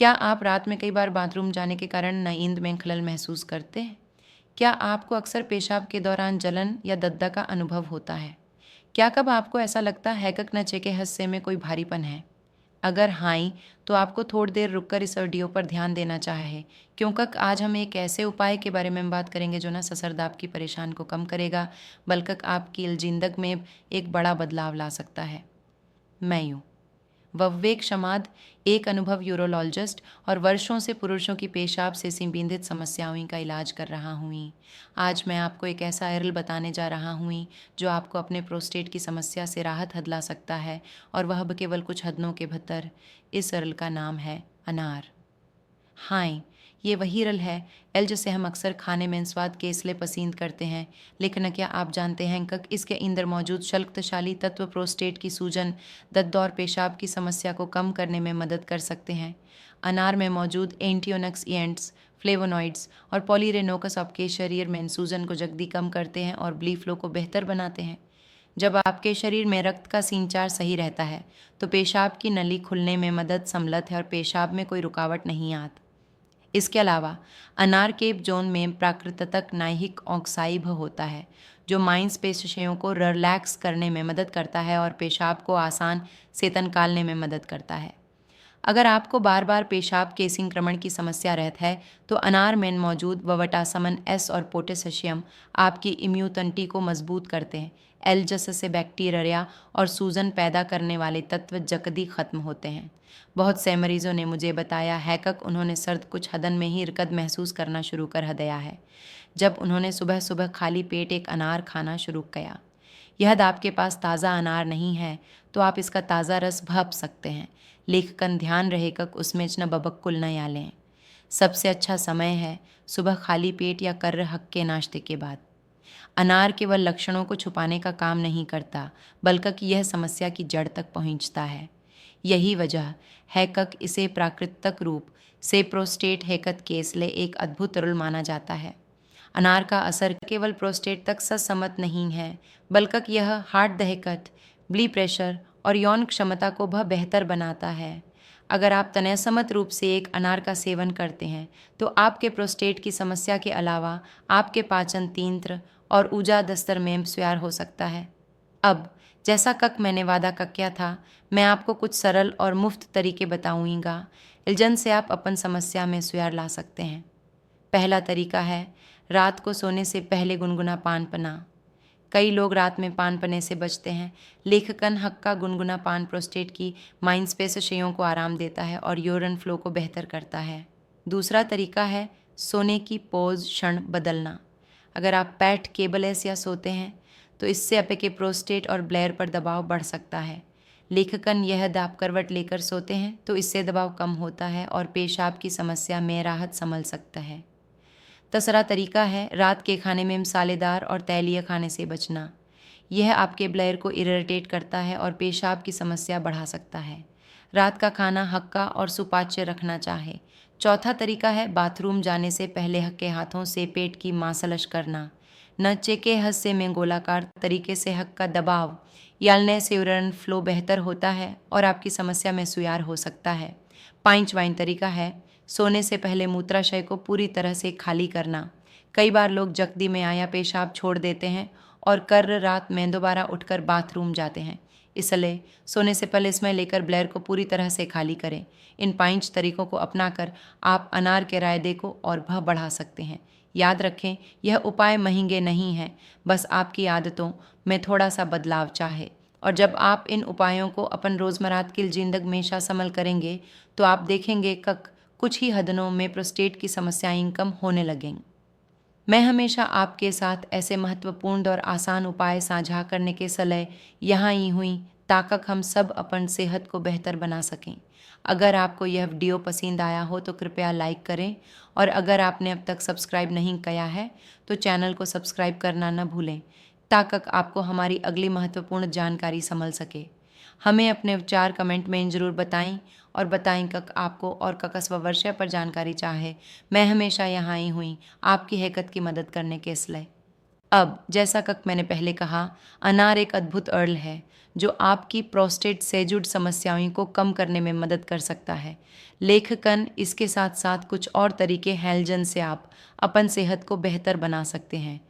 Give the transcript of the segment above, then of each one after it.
क्या आप रात में कई बार बाथरूम जाने के कारण नींद में खलल महसूस करते हैं? क्या आपको अक्सर पेशाब के दौरान जलन या दद्दा का अनुभव होता है? क्या कब आपको ऐसा लगता है कि नचे के हिस्से में कोई भारीपन है? अगर हाँ, तो आपको थोड़ी देर रुककर इस ऑडियो पर ध्यान देना चाहिए, क्योंकि आज हम एक ऐसे उपाय के बारे में बात करेंगे जो ना ससरद आपकी परेशान को कम करेगा, बल्कि आपकी जिंदगी में एक बड़ा बदलाव ला सकता है। मैं यूँ विवेक शमाद, एक अनुभव यूरोलॉजिस्ट और वर्षों से पुरुषों की पेशाब से संबंधित समस्याओं का इलाज कर रहा हूँ। आज मैं आपको एक ऐसा अरल बताने जा रहा हूँ जो आपको अपने प्रोस्टेट की समस्या से राहत दिला सकता है, और वह भी केवल कुछ हदों के भीतर। इस अरल का नाम है अनार। हाँ, ये वही रल है एल जिसे हम अक्सर खाने में स्वाद के इसलिए पसंद करते हैं, लेकिन क्या आप जानते हैं कि इसके अंदर मौजूद शक्तिशाली तत्व प्रोस्टेट की सूजन, दर्द और पेशाब की समस्या को कम करने में मदद कर सकते हैं। अनार में मौजूद एंटीऑक्सीडेंट्स, फ्लेवोनॉइड्स और पॉलीरेनोकस आपके शरीर में सूजन को जल्दी कम करते हैं और ब्लड फ्लो को बेहतर बनाते हैं। जब आपके शरीर में रक्त का संचार सही रहता है तो पेशाब की नली खुलने में मदद सम्मिलित है और पेशाब में कोई रुकावट नहीं आती। इसके अलावा अनार के जोन में प्राकृतिक नाइट्रिक ऑक्साइड होता है जो मांसपेशियों को रिलैक्स करने में मदद करता है और पेशाब को आसान से निकालने में मदद करता है। अगर आपको बार बार पेशाब के संक्रमण की समस्या रहती है तो अनार में मौजूद वटासमन एस और पोटेशियम आपकी इम्यून तंत्री को मजबूत करते हैं। एल जैसे बैक्टीरिया और सूजन पैदा करने वाले तत्व जल्दी खत्म होते हैं। बहुत से मरीजों ने मुझे बताया है कि उन्होंने सर्द कुछ हदन में ही रकद महसूस करना शुरू कर दिया है जब उन्होंने सुबह सुबह खाली पेट एक अनार खाना शुरू किया। यदि आपके पास ताज़ा अनार नहीं है तो आप इसका ताज़ा रस भाप सकते हैं, लेकिन ध्यान रहेगा उसमें न बबक्कुल न या लें। सबसे अच्छा समय है सुबह खाली पेट या कर्र हक के नाश्ते के बाद। अनार केवल लक्षणों को छुपाने का काम नहीं करता, बल्कि यह समस्या की जड़ तक पहुंचता है। यही वजह है कि इसे प्राकृतिक रूप से प्रोस्टेट हैकत के इसलिए एक अद्भुत तरल माना जाता है। अनार का असर केवल प्रोस्टेट तक सीमित नहीं है, बल्कि यह हार्ट दहकत, ब्लड प्रेशर और यौन क्षमता को भी बेहतर बनाता है। अगर आप तनयसमत रूप से एक अनार का सेवन करते हैं तो आपके प्रोस्टेट की समस्या के अलावा आपके पाचन तंत्र और ऊर्जा दस्तर में सुधार हो सकता है। अब जैसा मैंने वादा किया था, मैं आपको कुछ सरल और मुफ्त तरीके बताऊंगा इल्जन से आप अपन समस्या में सुधार ला सकते हैं। पहला तरीका है रात को सोने से पहले गुनगुना पान पना। कई लोग रात में पान पने से बचते हैं, लेकिन हक्का गुनगुना पान प्रोस्टेट की मांसपेशियों को आराम देता है और यूरिन फ्लो को बेहतर करता है। दूसरा तरीका है सोने की पोज क्षण बदलना। अगर आप पैट केबल या सोते हैं तो इससे आपके प्रोस्टेट और ब्लैर पर दबाव बढ़ सकता है, लेकिन यह आप करवट लेकर सोते हैं तो इससे दबाव कम होता है और पेशाब की समस्या में राहत संभल सकता है। तीसरा तरीका है रात के खाने में मसालेदार और तैलीय खाने से बचना। यह आपके ब्लैर को इरिटेट करता है और पेशाब की समस्या बढ़ा सकता है। रात का खाना हक्का और सुपाच्य रखना चाहे। चौथा तरीका है बाथरूम जाने से पहले हक्के हाथों से पेट की मासलश करना। नचे के हिस्से में गोलाकार तरीके से हक का दबाव यालने से यूरिन फ्लो बेहतर होता है और आपकी समस्या में सुधार हो सकता है। पांचवां तरीका है सोने से पहले मूत्राशय को पूरी तरह से खाली करना। कई बार लोग जल्दी में आया पेशाब छोड़ देते हैं और कर्र रात में दोबारा उठकर बाथरूम जाते हैं, इसलिए सोने से पहले इसमें लेकर ब्लैर को पूरी तरह से खाली करें। इन 5 तरीकों को अपनाकर आप अनार के रायदे को और भी बढ़ा सकते हैं। याद रखें, यह उपाय महंगे नहीं हैं, बस आपकी आदतों में थोड़ा सा बदलाव चाहे। और जब आप इन उपायों को अपन रोज़मर्रा की जिंदगी में शामिल करेंगे तो आप देखेंगे कि कुछ ही हदनों में प्रोस्टेट की समस्याएं कम होने लगेंगी। मैं हमेशा आपके साथ ऐसे महत्वपूर्ण और आसान उपाय साझा करने के सलाह यहाँ ही हुई ताकि हम सब अपन सेहत को बेहतर बना सकें। अगर आपको यह वीडियो पसंद आया हो तो कृपया लाइक करें, और अगर आपने अब तक सब्सक्राइब नहीं किया है तो चैनल को सब्सक्राइब करना न भूलें ताकि आपको हमारी अगली महत्वपूर्ण जानकारी संभल सके। हमें अपने विचार कमेंट में ज़रूर बताएं और बताएं कि आपको और ककस व वर्षा पर जानकारी चाहे। मैं हमेशा यहाँ ही हुई आपकी हैकत की मदद करने के इसलिए। अब जैसा कि मैंने पहले कहा, अनार एक अद्भुत अर्ल है जो आपकी प्रोस्टेट से जुड़ समस्याओं को कम करने में मदद कर सकता है। लेखकन इसके साथ साथ कुछ और तरीके हैलजन से आप अपन सेहत को बेहतर बना सकते हैं।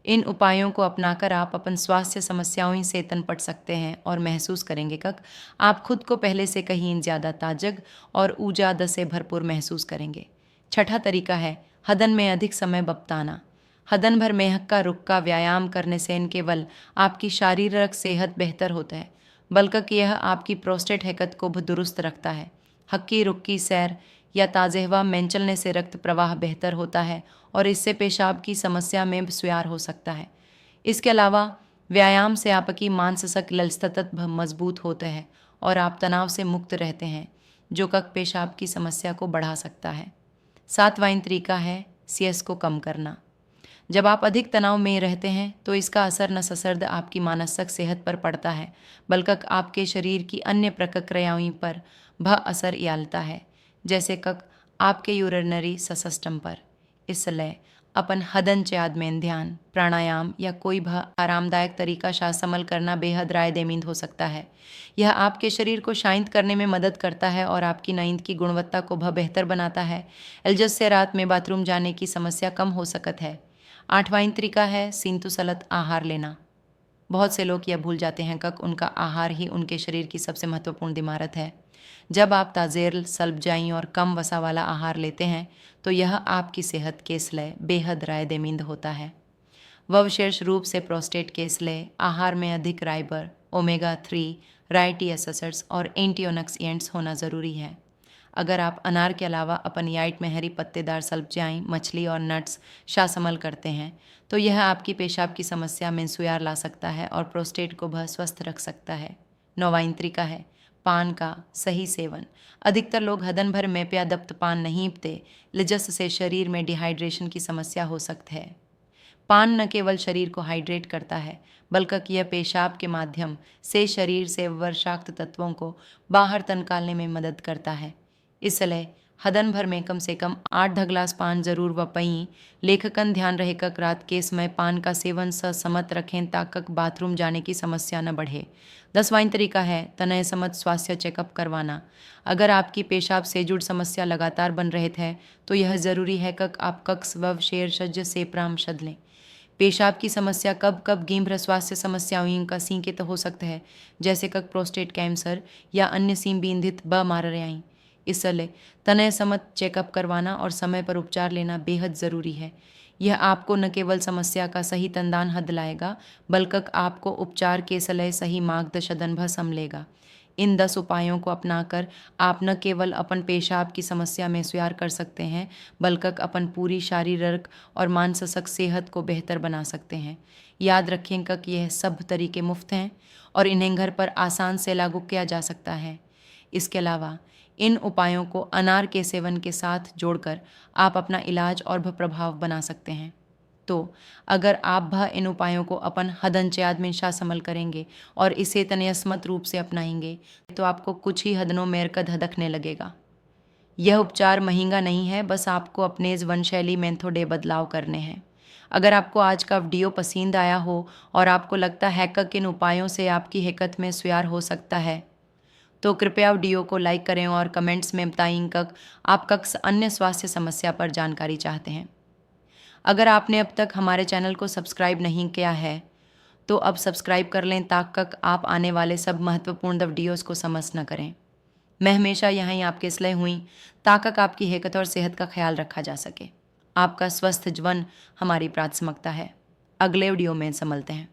इन उपायों को अपनाकर आप अपन स्वास्थ्य समस्याओं से तनपट सकते हैं और महसूस करेंगे कि आप खुद को पहले से कहीं ज़्यादा ताजग और ऊर्जा से भरपूर महसूस करेंगे। छठा तरीका है हदन में अधिक समय बप्ताना। हदन भर मेहक का रुख का व्यायाम करने से न केवल आपकी शारीरिक सेहत बेहतर होता है, बल्कि यह आपकी प्रोस्टेट हैकत को भी दुरुस्त रखता है। हक्की रुक्की सैर या ताज़ा हवा में चलने से रक्त प्रवाह बेहतर होता है और इससे पेशाब की समस्या में सुधार हो सकता है। इसके अलावा व्यायाम से आपकी मांसपेशियां लचीलापन भी मजबूत होते हैं और आप तनाव से मुक्त रहते हैं, जो कि पेशाब की समस्या को बढ़ा सकता है। सातवां तरीका है सीएस को कम करना। जब आप अधिक तनाव में रहते हैं तो इसका असर न ससर्द आपकी मानसिक सेहत पर पड़ता है, बल्कि आपके शरीर की अन्य प्रक्रियाओं पर भी असर डालता है, जैसे कि आपके यूरिनरी सिस्टम पर। इसलिए अपन हदन चयाद में ध्यान, प्राणायाम या कोई भी आरामदायक तरीका शामिल करना बेहद रायदेमंद हो सकता है। यह आपके शरीर को शांत करने में मदद करता है और आपकी नींद की गुणवत्ता को भी बेहतर बनाता है। एल्जस से रात में बाथरूम जाने की समस्या कम हो सकती है। आठवां तरीका है संतुलित आहार लेना। बहुत से लोग यह भूल जाते हैं कि उनका आहार ही उनके शरीर की सबसे महत्वपूर्ण इमारत है। जब आप ताज़ेर, सब्जियां और कम वसा वाला आहार लेते हैं तो यह आपकी सेहत के लिए बेहद रायदेमंद होता है। वह विशेष रूप से प्रोस्टेट के लिए आहार में अधिक फाइबर, ओमेगा 3 फैटी एसिड्स और एंटीऑक्सीडेंट्स होना ज़रूरी है। अगर आप अनार के अलावा अपन डाइट में हरी पत्तेदार सब्जियां, मछली और नट्स शामिल करते हैं तो यह आपकी पेशाब की समस्या में सुधार ला सकता है और प्रोस्टेट को भी स्वस्थ रख सकता है। नौवां तरीका है पान का सही सेवन। अधिकतर लोग हदन भर में पर्याप्त पान नहीं पीते, जिससे शरीर में डिहाइड्रेशन की समस्या हो सकती है। पान न केवल शरीर को हाइड्रेट करता है, बल्कि यह पेशाब के माध्यम से शरीर से विषाक्त तत्वों को बाहर निकालने में मदद करता है। इसलिए हदन भर में कम से कम 8 गिलास पान जरूर व पई। लेखकन ध्यान रहेगा रात के समय पान का सेवन समत रखें ताकि बाथरूम जाने की समस्या न बढ़े। 10वां तरीका है तनय समत स्वास्थ्य चेकअप करवाना। अगर आपकी पेशाब से जुड़ समस्या लगातार बन रहे थे तो यह ज़रूरी है कि आप कक्स व शेरशज्य से परामर्श लें। पेशाब की समस्या कब कब गंभीर स्वास्थ्य समस्याओं का संकेत हो सकता है, जैसे कि प्रोस्टेट कैंसर या अन्य संबंधित बीमारियां। इसलिए तनय समत चेकअप करवाना और समय पर उपचार लेना बेहद ज़रूरी है। यह आपको न केवल समस्या का सही निदान हद लाएगा, बल्कि आपको उपचार के लिए सही मार्गदर्शन भी समलेगा। इन 10 उपायों को अपनाकर आप न केवल अपन पेशाब की समस्या में सुधार कर सकते हैं, बल्कि अपन पूरी शारीरिक और मानसिक सेहत को बेहतर बना सकते हैं। याद रखें कि यह सब तरीके मुफ्त हैं और इन्हें घर पर आसान से लागू किया जा सकता है। इसके अलावा इन उपायों को अनार के सेवन के साथ जोड़कर आप अपना इलाज और भी प्रभाव बना सकते हैं। तो अगर आप भी इन उपायों को अपन हदनचयाद में शामिल करेंगे और इसे तनयस्मत रूप से अपनाएंगे तो आपको कुछ ही हदनों में कद हदकने लगेगा। यह उपचार महंगा नहीं है, बस आपको अपने जीवनशैली में थोड़े बदलाव करने हैं। अगर आपको आज का वीडियो पसंद आया हो और आपको लगता है कि इन उपायों से आपकी हिकत में सुधार हो सकता है तो कृपया वीडियो को लाइक करें और कमेंट्स में बताएं कि आप किस अन्य स्वास्थ्य समस्या पर जानकारी चाहते हैं। अगर आपने अब तक हमारे चैनल को सब्सक्राइब नहीं किया है तो अब सब्सक्राइब कर लें ताकि आप आने वाले सब महत्वपूर्ण वीडियोस को समझ न करें। मैं हमेशा यहाँ आपके इसलिए हुई ताकि आपकी हिकत और सेहत का ख्याल रखा जा सके। आपका स्वस्थ जीवन हमारी प्राथमिकता है। अगले वीडियो में संभलते हैं।